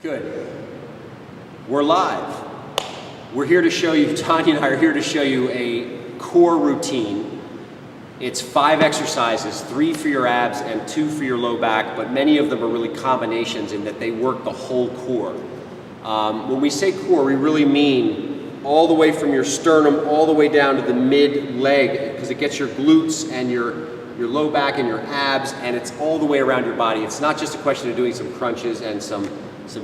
Good. We're live. We're here to show you, Tanya and I are here to show you a core routine. It's 5 exercises, 3 for your abs and 2 for your low back, but many of them are really combinations in that they work the whole core. When we say core, we really mean all the way from your sternum all the way down to the mid leg, because it gets your glutes and your low back and your abs, and it's all the way around your body. It's not just a question of doing some crunches and some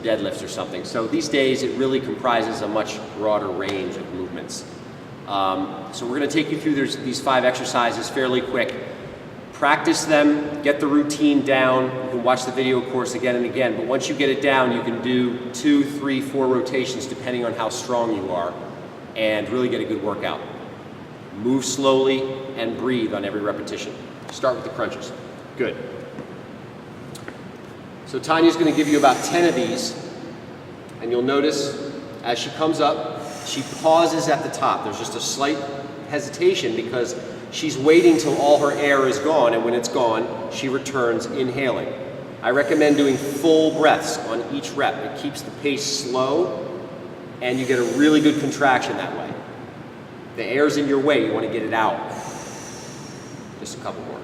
deadlifts or something. So these days it really comprises a much broader range of movements. So we're going to take you through these 5 exercises fairly quick. Practice them, get the routine down. You can watch the video course again and again, but once you get it down, you can do 2, 3, 4 rotations depending on how strong you are and really get a good workout. Move slowly and breathe on every repetition. Start with the crunches. Good. So Tanya's going to give you about 10 of these, and you'll notice as she comes up, she pauses at the top. There's just a slight hesitation because she's waiting till all her air is gone, and when it's gone, she returns inhaling. I recommend doing full breaths on each rep. It keeps the pace slow, and you get a really good contraction that way. The air's in your way, you want to get it out. Just a couple more.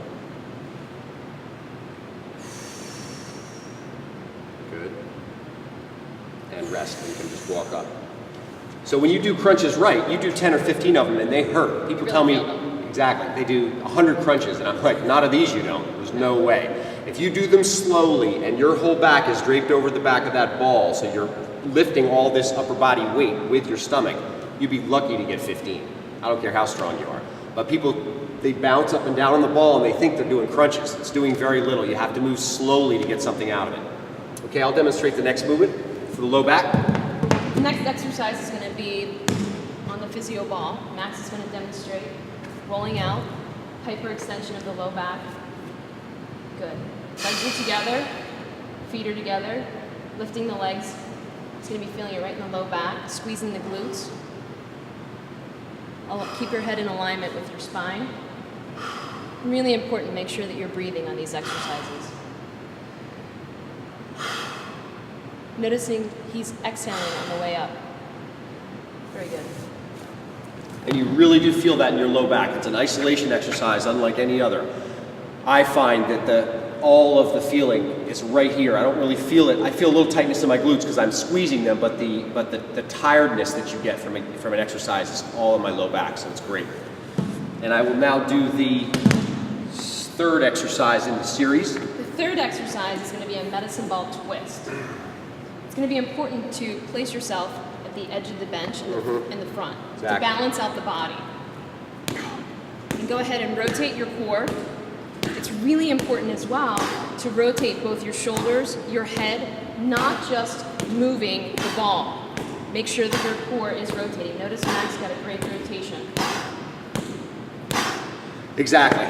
Good. And rest, and you can just walk up. So when you do crunches right, you do 10 or 15 of them and they hurt. People tell me, exactly, they do 100 crunches and I'm like, not of these you don't, there's no way. If you do them slowly and your whole back is draped over the back of that ball, so you're lifting all this upper body weight with your stomach, you'd be lucky to get 15. I don't care how strong you are. But people, they bounce up and down on the ball and they think they're doing crunches. It's doing very little. You have to move slowly to get something out of it. Okay, I'll demonstrate the next movement for the low back. The next exercise is going to be on the physio ball. Max is going to demonstrate rolling out, hyperextension of the low back. Good. Legs are together, feet are together, lifting the legs. It's going to be feeling it right in the low back, squeezing the glutes. Keep your head in alignment with your spine. Really important to make sure that you're breathing on these exercises. Noticing he's exhaling on the way up. Very good. And you really do feel that in your low back. It's an isolation exercise unlike any other. I find that all of the feeling is right here. I don't really feel it. I feel a little tightness in my glutes because I'm squeezing them, but the tiredness that you get from an exercise is all in my low back, so it's great. And I will now do the 3rd exercise in the series. The 3rd exercise is going to be a medicine ball twist. It's going to be important to place yourself at the edge of the bench in the front to balance out the body. And go ahead and rotate your core. It's really important as well to rotate both your shoulders, your head, not just moving the ball. Make sure that your core is rotating. Notice Max got a great rotation. Exactly.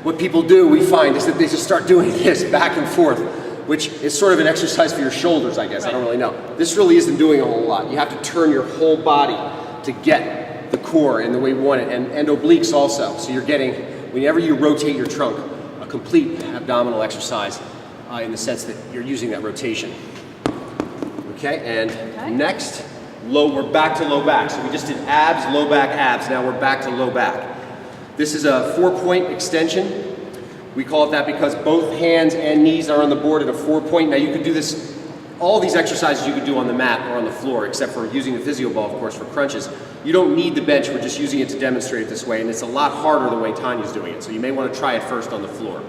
What people do, we find, is that they just start doing this back and forth, which is sort of an exercise for your shoulders, I guess. Right. I don't really know. This really isn't doing a whole lot. You have to turn your whole body to get the core in the way you want it, and obliques also. So you're getting, whenever you rotate your trunk, a complete abdominal exercise in the sense that you're using that rotation. Okay, and next, we're back to low back. So we just did abs, low back, abs. Now we're back to low back. This is a 4-point extension. We call it that because both hands and knees are on the board at a 4-point. Now you could do this, all these exercises you could do on the mat or on the floor, except for using the physio ball, of course, for crunches. You don't need the bench, we're just using it to demonstrate it this way, and it's a lot harder the way Tanya's doing it, so you may want to try it first on the floor.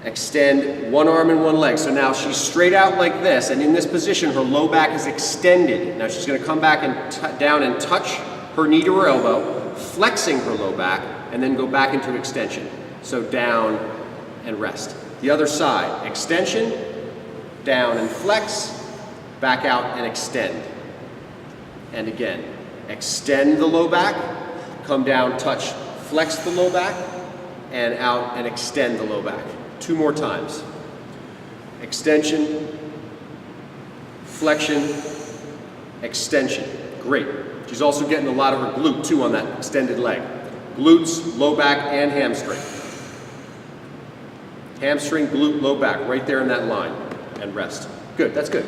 Extend one arm and one leg. So now she's straight out like this, and in this position, her low back is extended. Now she's going to come back and down and touch her knee to her elbow, flexing her low back, and then go back into extension. So down and rest. The other side, extension, down and flex, back out and extend. And again, extend the low back, come down, touch, flex the low back, and out and extend the low back. 2 more times. Extension, flexion, extension. Great. She's also getting a lot of her glute too on that extended leg. Glutes, low back, and hamstring. Hamstring, glute, low back, right there in that line. And rest. Good, that's good.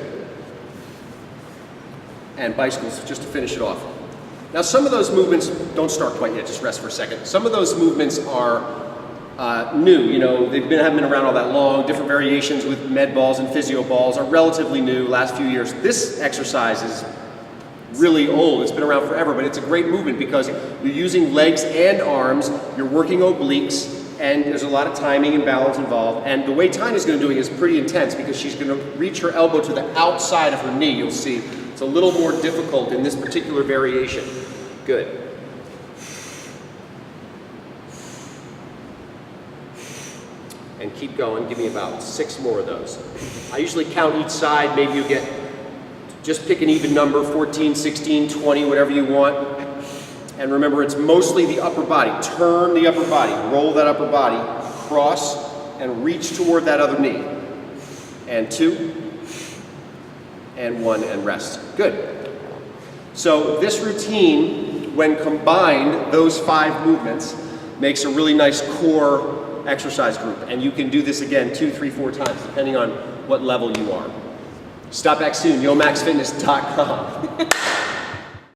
and bicycles just to finish it off. Now some of those movements, don't start quite yet, just rest for a second. Some of those movements are new, you know, haven't been around all that long. Different variations with med balls and physio balls are relatively new, last few years. This exercise is really old, it's been around forever, but it's a great movement because you're using legs and arms, you're working obliques, and there's a lot of timing and balance involved. And the way Tanya's going to do it is pretty intense because she's going to reach her elbow to the outside of her knee. You'll see it's a little more difficult in this particular variation. Good. And keep going. Give me about 6 more of those. I usually count each side. Maybe you get, just pick an even number, 14, 16, 20, whatever you want. And remember, it's mostly the upper body. Turn the upper body, roll that upper body, cross, and reach toward that other knee. And 2, and 1, and rest. Good. So this routine, when combined, those 5 movements, makes a really nice core exercise group. And you can do this again 2, 3, 4 times, depending on what level you are. Stop back soon, yomaxfitness.com.